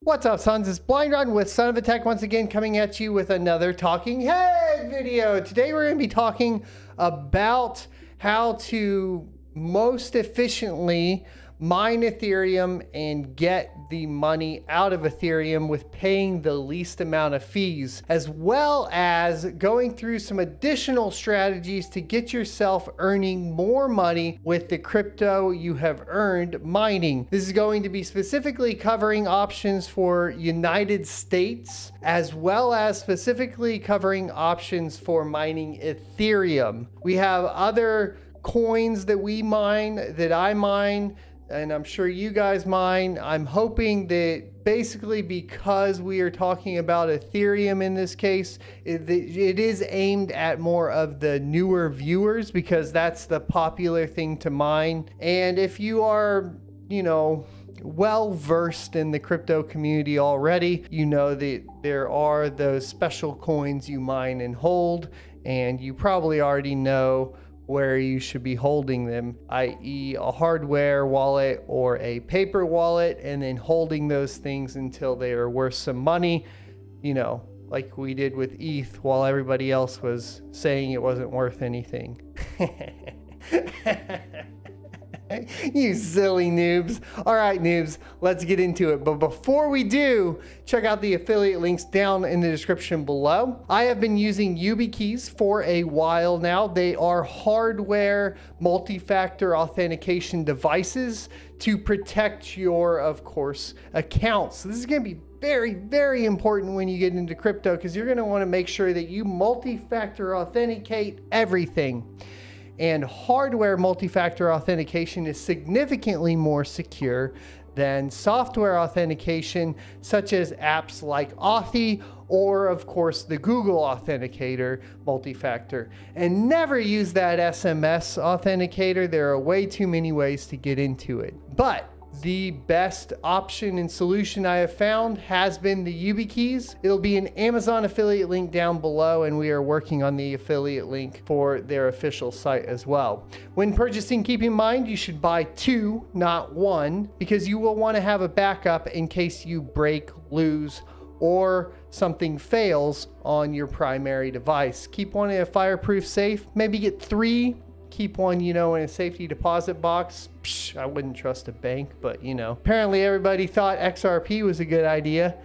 What's up, sons? It's Blind Run with Son of a Tech once again coming at you with another Talking Head video. Today we're going to be talking about how to most efficiently mine Ethereum and get the money out of Ethereum with paying the least amount of fees, as well as going through some additional strategies to get yourself earning more money with the crypto you have earned mining. This is going to be specifically covering options for United States, as well as specifically covering options for mining Ethereum. We have other coins that we mine, that I mine, and I'm sure you guys mine. I'm hoping that basically because we are talking about Ethereum in this case, it is aimed at more of the newer viewers because that's the popular thing to mine. And if you are, well versed in the crypto community already, you know that there are those special coins you mine and hold, and you probably already know where you should be holding them, i.e. a hardware wallet or a paper wallet, and then holding those things until they are worth some money, like we did with ETH while everybody else was saying it wasn't worth anything. You silly noobs. All right, noobs, let's get into it. But before we do, check out the affiliate links down in the description below. I have been using YubiKeys for a while now. They are hardware multi-factor authentication devices to protect your, of course, accounts. So this is going to be very, very important when you get into crypto because you're going to want to make sure that you multi-factor authenticate everything. And hardware multi-factor authentication is significantly more secure than software authentication, such as apps like Authy or, of course, the Google Authenticator multi-factor. And never use that SMS authenticator. There are way too many ways to get into it. But the best option and solution I have found has been the YubiKeys. It'll be an Amazon affiliate link down below, and we are working on the affiliate link for their official site as well. When purchasing, keep in mind you should buy two, not one, because you will want to have a backup in case you break, lose, or something fails on your primary device. Keep one in a fireproof safe, maybe get three. Keep one, in a safety deposit box. Psh, I wouldn't trust a bank, but apparently everybody thought XRP was a good idea.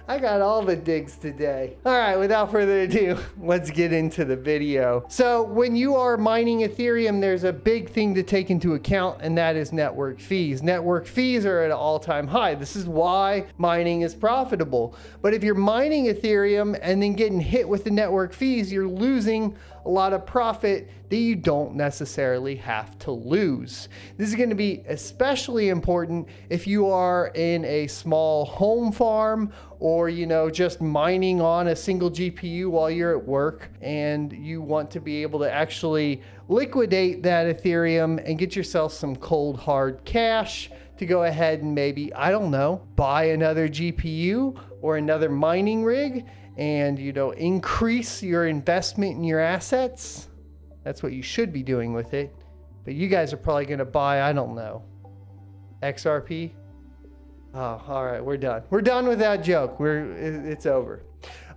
I got all the digs today. All right, without further ado, let's get into the video. So when you are mining Ethereum, there's a big thing to take into account, and that is network fees. Network fees are at an all-time high. This is why mining is profitable. But if you're mining Ethereum and then getting hit with the network fees, you're losing a lot of profit that you don't necessarily have to lose. This is going to be especially important if you are in a small home farm or, just mining on a single GPU while you're at work and you want to be able to actually liquidate that Ethereum and get yourself some cold hard cash to go ahead and maybe, buy another GPU or another mining rig and, increase your investment in your assets. That's what you should be doing with it. But you guys are probably going to buy, XRP. Oh, all right, we're done. We're done with that joke. It's over.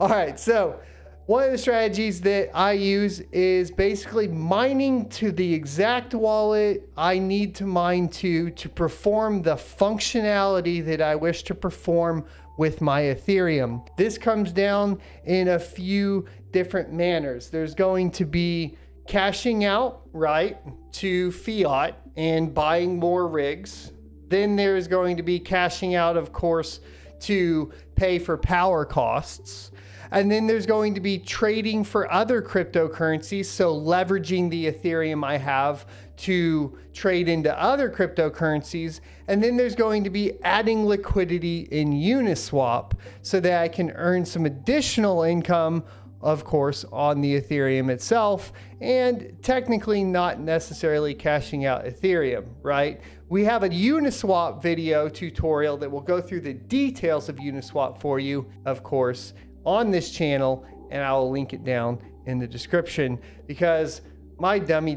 All right, so one of the strategies that I use is basically mining to the exact wallet I need to mine to perform the functionality that I wish to perform with my Ethereum. This comes down in a few different manners. There's going to be cashing out, right, to fiat and buying more rigs. Then there's going to be cashing out, of course, to pay for power costs. And then there's going to be trading for other cryptocurrencies, so leveraging the Ethereum I have to trade into other cryptocurrencies. And then there's going to be adding liquidity in Uniswap so that I can earn some additional income, of course, on the Ethereum itself, and technically not necessarily cashing out Ethereum, right? We have a Uniswap video tutorial that will go through the details of Uniswap for you, of course, on this channel, and I will link it down in the description because my dummy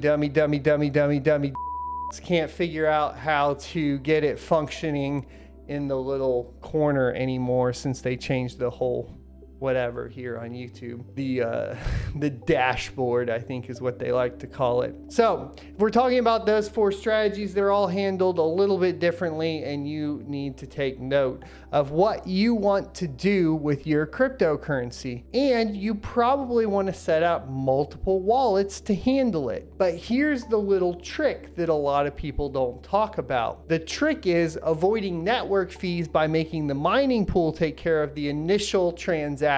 can't figure out how to get it functioning in the little corner anymore since they changed the whole whatever here on YouTube. The dashboard, I think, is what they like to call it. So if we're talking about those 4 strategies, they're all handled a little bit differently, and you need to take note of what you want to do with your cryptocurrency. And you probably want to set up multiple wallets to handle it. But here's the little trick that a lot of people don't talk about. The trick is avoiding network fees by making the mining pool take care of the initial transaction.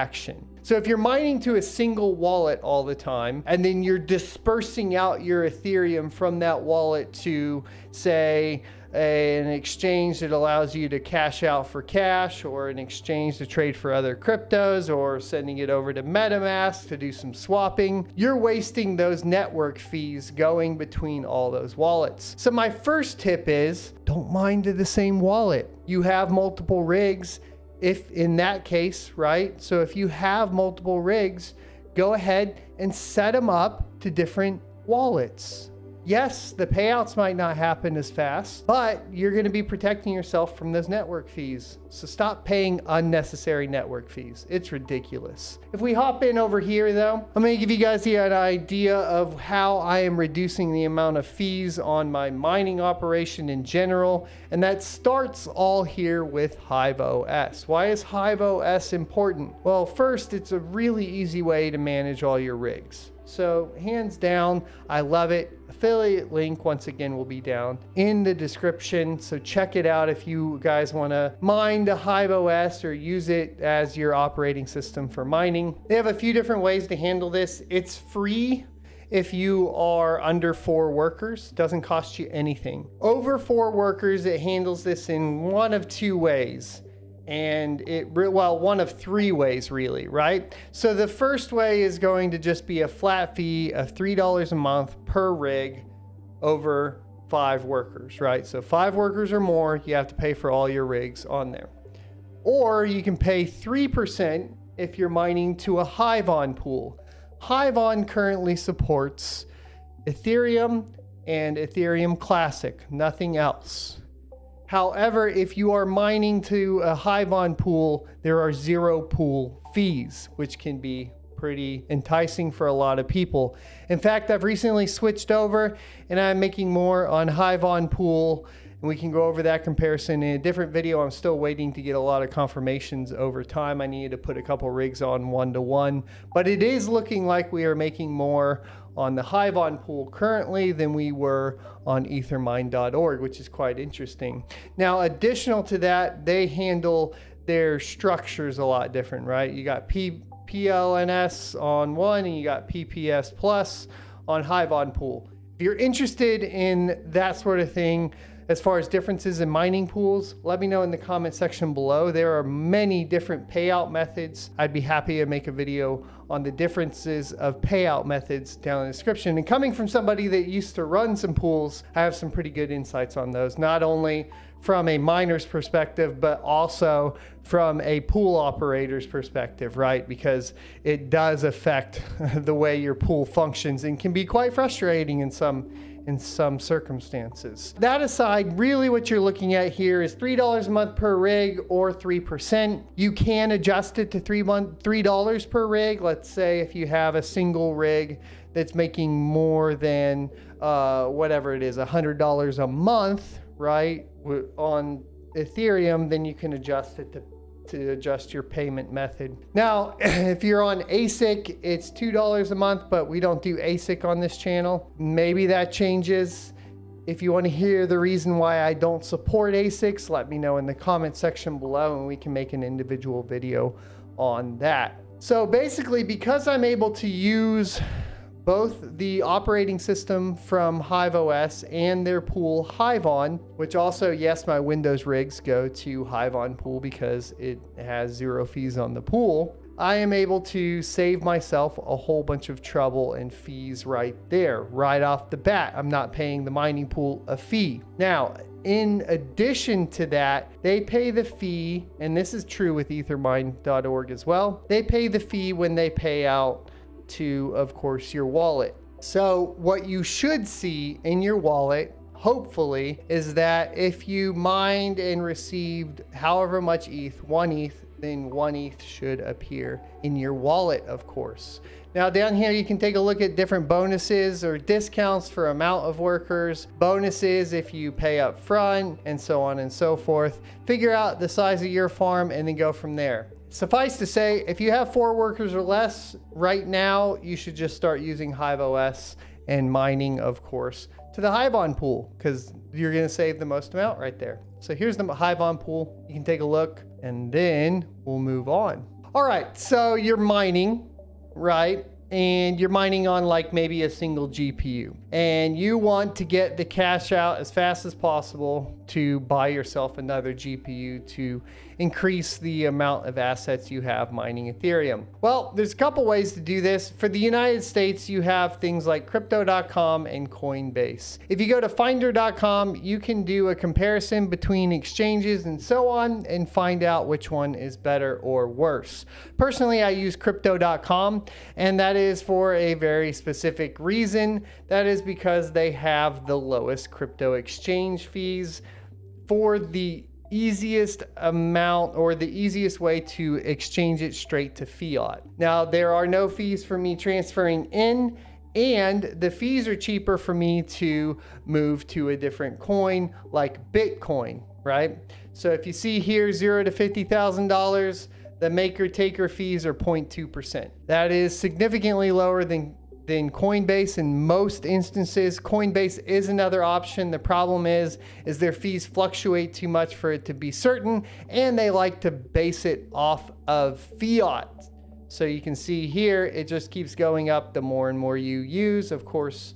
So if you're mining to a single wallet all the time, and then you're dispersing out your Ethereum from that wallet to, say, an exchange that allows you to cash out for cash, or an exchange to trade for other cryptos, or sending it over to MetaMask to do some swapping, you're wasting those network fees going between all those wallets. So my first tip is, don't mine to the same wallet. You have multiple rigs. If in that case, right? So if you have multiple rigs, go ahead and set them up to different wallets. Yes, the payouts might not happen as fast, but you're going to be protecting yourself from those network fees. So stop paying unnecessary network fees. It's ridiculous. If we hop in over here though, I'm going to give you guys an idea of how I am reducing the amount of fees on my mining operation in general. And that starts all here with Hive OS. Why is Hive OS important? Well, first, it's a really easy way to manage all your rigs. So hands down, I love it. Affiliate link, once again, will be down in the description. So check it out if you guys want to mine the Hive OS or use it as your operating system for mining. They have a few different ways to handle this. It's free if you are under 4 workers. Doesn't cost you anything. Over 4 workers, it handles this in one of 2 ways. And one of 3 ways really, right? So the first way is going to just be a flat fee of $3 a month per rig over 5 workers, right? So 5 workers or more, you have to pay for all your rigs on there. Or you can pay 3% if you're mining to a Hivon pool. Hivon currently supports Ethereum and Ethereum Classic, nothing else. However, if you are mining to a Hivon pool, there are 0 pool fees, which can be pretty enticing for a lot of people. In fact, I've recently switched over and I'm making more on Hivon pool, and we can go over that comparison in a different video. I'm still waiting to get a lot of confirmations over time. I needed to put a couple rigs on 1-to-1, but it is looking like we are making more on the Hivon pool currently than we were on ethermine.org, which is quite interesting. Now, additional to that, they handle their structures a lot different, right? You got PLNS on one, and you got PPS Plus on Hivon pool. If you're interested in that sort of thing, as far as differences in mining pools, let me know in the comment section below. There are many different payout methods. I'd be happy to make a video on the differences of payout methods down in the description. And coming from somebody that used to run some pools, I have some pretty good insights on those, not only from a miner's perspective, but also from a pool operator's perspective, right? Because it does affect the way your pool functions and can be quite frustrating in some circumstances. That aside, really what you're looking at here is $3 a month per rig or 3%. You can adjust it to $3 per rig. Let's say if you have a single rig that's making more than whatever it is, $100 a month, right, on Ethereum, then you can adjust it to adjust your payment method. Now, if you're on ASIC, it's $2 a month, but we don't do ASIC on this channel. Maybe that changes. If you want to hear the reason why I don't support ASICs, let me know in the comment section below and we can make an individual video on that. So basically, because I'm able to use both the operating system from Hive OS and their pool Hivon, which also, yes, my Windows rigs go to Hivon pool because it has 0 fees on the pool, I am able to save myself a whole bunch of trouble and fees right there, right off the bat. I'm not paying the mining pool a fee. Now, in addition to that, they pay the fee, and this is true with ethermine.org as well, they pay the fee when they pay out to, of course, your wallet. So what you should see in your wallet, hopefully, is that if you mined and received however much ETH, 1 ETH, then 1 ETH should appear in your wallet, of course. Now down here, you can take a look at different bonuses or discounts for amount of workers, bonuses if you pay up front, and so on and so forth. Figure out the size of your farm and then go from there. Suffice to say, if you have 4 workers or less, right now, you should just start using HiveOS and mining, of course, to the Hivon pool, because you're gonna save the most amount right there. So here's the Hivon pool. You can take a look and then we'll move on. All right, so you're mining, right? And you're mining on like maybe a single GPU, and you want to get the cash out as fast as possible to buy yourself another GPU to increase the amount of assets you have mining Ethereum. Well, there's a couple ways to do this. For the United States, you have things like crypto.com and Coinbase. If you go to finder.com, you can do a comparison between exchanges and so on and find out which one is better or worse. Personally, I use crypto.com, and that is for a very specific reason. That is because they have the lowest crypto exchange fees for the easiest amount or the easiest way to exchange it straight to fiat. Now, there are no fees for me transferring in, and the fees are cheaper for me to move to a different coin like Bitcoin, right? So if you see here, $0 to $50,000, the maker taker fees are 0.2%. That is significantly lower than Coinbase in most instances. Coinbase is another option. The problem is their fees fluctuate too much for it to be certain, and they like to base it off of fiat. So you can see here, it just keeps going up the more and more you use. Of course,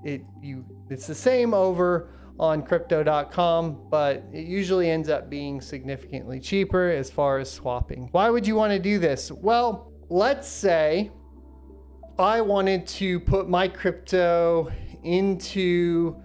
it's the same over on crypto.com, but it usually ends up being significantly cheaper as far as swapping. Why would you want to do this? Well, let's say I wanted to put my crypto into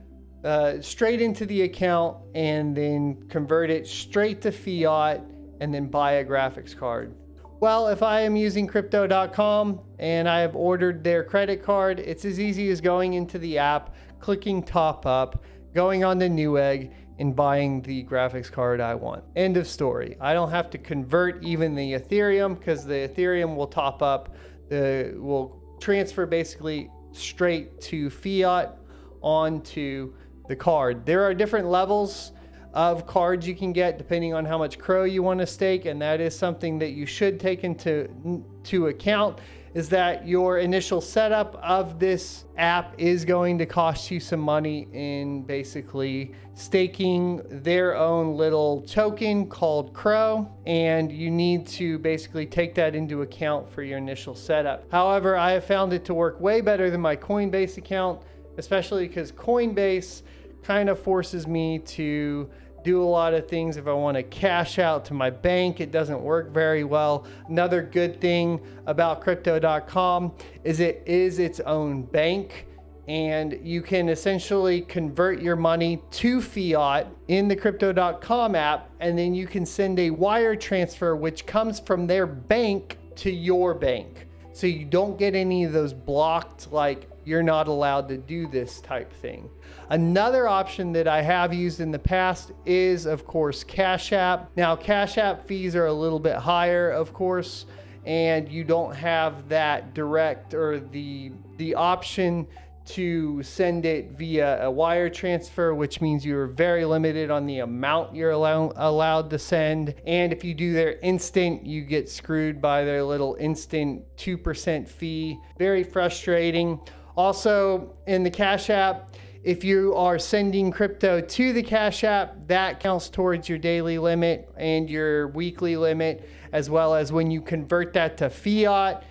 straight into the account and then convert it straight to fiat and then buy a graphics card. Well, if I am using crypto.com and I have ordered their credit card, it's as easy as going into the app, clicking top up, going on to Newegg, and buying the graphics card I want. End of story. I don't have to convert even the Ethereum, because the Ethereum will top up, will transfer basically straight to fiat onto the card. There are different levels of cards you can get depending on how much Crow you want to stake, and that is something that you should take into account, is that your initial setup of this app is going to cost you some money in basically staking their own little token called Crow, and you need to basically take that into account for your initial setup. However, I have found it to work way better than my Coinbase account, especially because Coinbase kind of forces me to do a lot of things. If I want to cash out to my bank, it doesn't work very well. Another good thing about crypto.com is it is its own bank, and you can essentially convert your money to fiat in the crypto.com app, and then you can send a wire transfer which comes from their bank to your bank. So you don't get any of those blocked, like you're not allowed to do this type thing. Another option that I have used in the past is, of course, Cash App. Now, Cash App fees are a little bit higher, of course, and you don't have that direct or the option to send it via a wire transfer, which means you're very limited on the amount you're allowed to send. And if you do their instant, you get screwed by their little instant 2% fee. Very frustrating. Also, in the Cash App, if you are sending crypto to the Cash App, that counts towards your daily limit and your weekly limit, as well as when you convert that to fiat,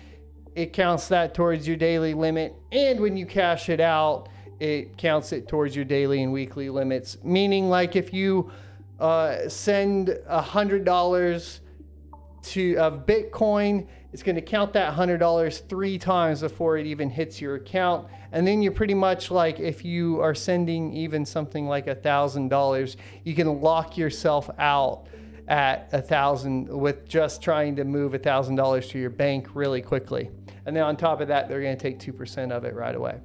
it counts that towards your daily limit. And when you cash it out, it counts it towards your daily and weekly limits. Meaning, like if you send $100 of Bitcoin, it's going to count that $100 3 times before it even hits your account. And then you're pretty much like, if you are sending even something like $1,000, you can lock yourself out at $1,000 with just trying to move $1,000 to your bank really quickly. And then on top of that, they're going to take 2% of it right away.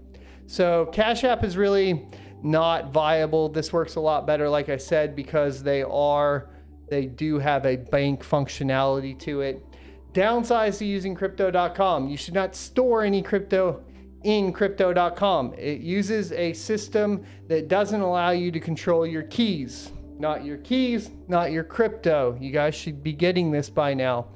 So Cash App is really not viable. This works a lot better, like I said, because they do have a bank functionality to it. Downsides to using crypto.com. You should not store any crypto in crypto.com. It uses a system that doesn't allow you to control your keys. Not your keys, not your crypto. You guys should be getting this by now.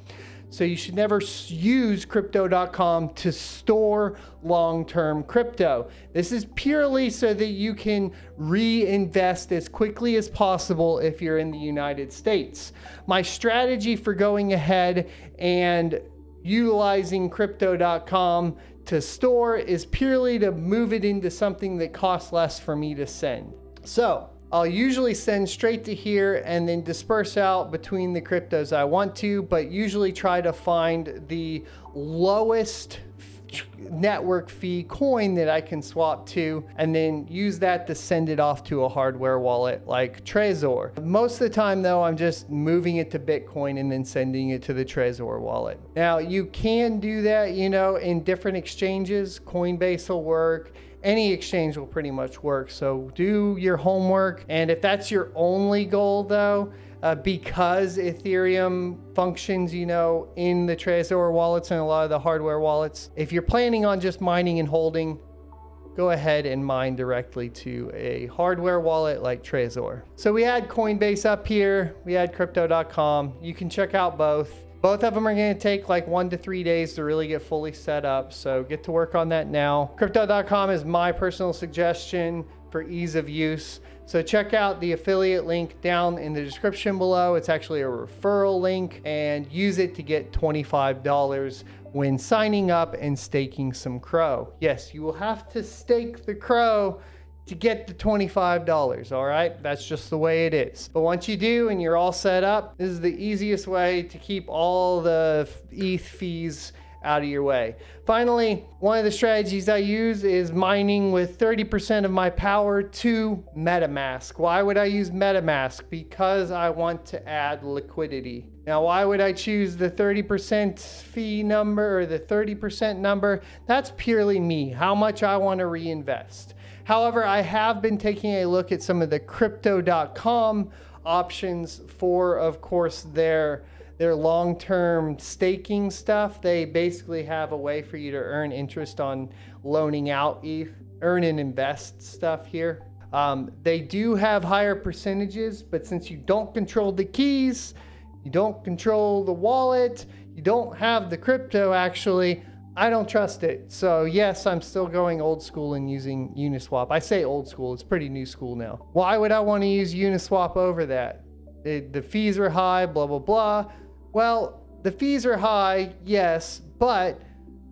So you should never use crypto.com to store long-term crypto. This is purely so that you can reinvest as quickly as possible if you're in the United States. My strategy for going ahead and utilizing crypto.com to store is purely to move it into something that costs less for me to send. So I'll usually send straight to here and then disperse out between the cryptos I want to, but usually try to find the lowest network fee coin that I can swap to and then use that to send it off to a hardware wallet like Trezor. Most of the time though, I'm just moving it to Bitcoin and then sending it to the Trezor wallet. Now you can do that, you know, in different exchanges. Coinbase will work. Any exchange will pretty much work. So do your homework. And if that's your only goal though, because Ethereum functions, you know, in the Trezor wallets and a lot of the hardware wallets, if you're planning on just mining and holding, go ahead and mine directly to a hardware wallet like Trezor. So we had Coinbase up here, we had crypto.com. You can check out both. Both of them are going to take like 1 to 3 days to really get fully set up. So get to work on that now. Crypto.com is my personal suggestion for ease of use. So check out the affiliate link down in the description below. It's actually a referral link, and use it to get $25 when signing up and staking some Crow. Yes, you will have to stake the Crow to get the $25, all right? That's just the way it is. But once you do and you're all set up, this is the easiest way to keep all the ETH fees out of your way. Finally, one of the strategies I use is mining with 30% of my power to MetaMask. Why would I use MetaMask? Because I want to add liquidity. Now, why would I choose the 30% fee number or the 30% number? That's purely me, how much I want to reinvest. However, I have been taking a look at some of the crypto.com options for, of course, their long-term staking stuff. They basically have a way for you to earn interest on loaning out ETH, earn and invest stuff here. They do have higher percentages, but since you don't control the keys, you don't control the wallet, you don't have the crypto actually, I don't trust it. So yes, I'm still going old school and using Uniswap. I say old school, it's pretty new school now. Why would I want to use Uniswap over that? The fees are high, blah, blah, blah. Well, the fees are high, yes, but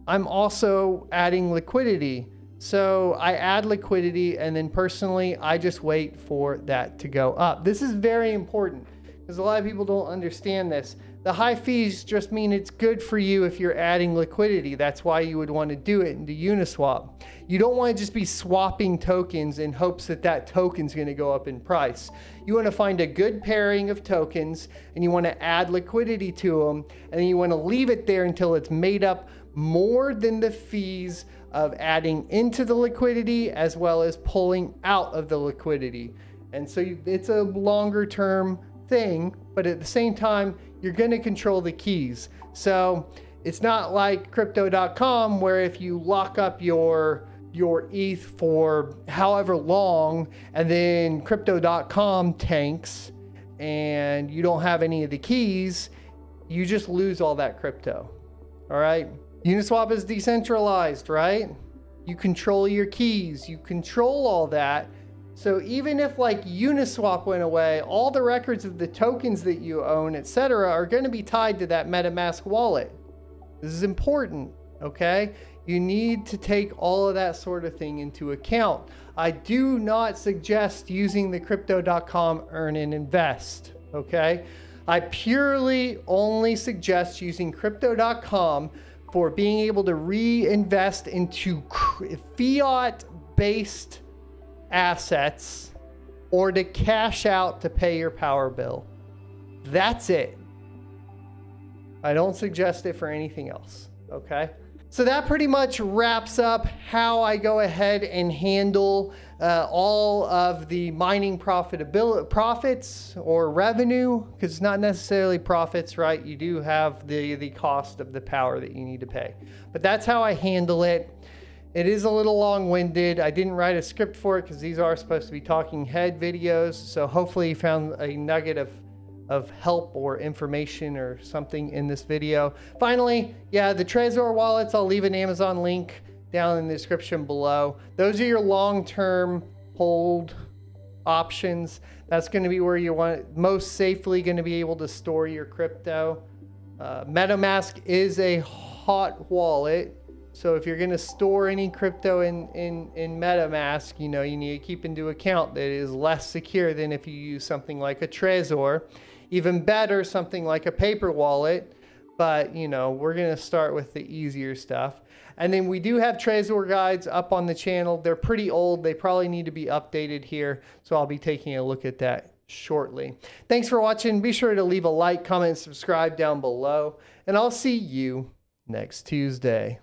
I'm also adding liquidity. So I add liquidity, and then personally, I just wait for that to go up. This is very important because a lot of people don't understand this. The high fees just mean it's good for you if you're adding liquidity. That's why you would want to do it into Uniswap. You don't want to just be swapping tokens in hopes that that token's going to go up in price. You want to find a good pairing of tokens, and you want to add liquidity to them, and then you want to leave it there until it's made up more than the fees of adding into the liquidity as well as pulling out of the liquidity. And so it's a longer term thing, but at the same time, you're going to control the keys. So it's not like crypto.com where if you lock up your ETH for however long and then crypto.com tanks and you don't have any of the keys, you just lose all that crypto. All right. Uniswap is decentralized, right? You control your keys, you control all that. So even if like Uniswap went away, all the records of the tokens that you own, etc., are going to be tied to that MetaMask wallet. This is important, okay? You need to take all of that sort of thing into account. I do not suggest using the crypto.com earn and invest, okay? I purely only suggest using crypto.com for being able to reinvest into fiat-based assets or to cash out to pay your power bill. That's it. I don't suggest it for anything else, okay? So that pretty much wraps up how I go ahead and handle all of the mining profits or revenue, because it's not necessarily profits, right? You do have the cost of the power that you need to pay. But that's how I handle it. It is a little long-winded. I didn't write a script for it because these are supposed to be talking head videos. So hopefully you found a nugget of help or information or something in this video. Finally, yeah, the Trezor wallets, I'll leave an Amazon link down in the description below. Those are your long-term hold options. That's going to be where you want most safely going to be able to store your crypto. MetaMask is a hot wallet. So if you're going to store any crypto in MetaMask, you know, you need to keep into account that it is less secure than if you use something like a Trezor. Even better, something like a paper wallet. But, you know, we're going to start with the easier stuff. And then we do have Trezor guides up on the channel. They're pretty old. They probably need to be updated here. So I'll be taking a look at that shortly. Thanks for watching. Be sure to leave a like, comment, and subscribe down below. And I'll see you next Tuesday.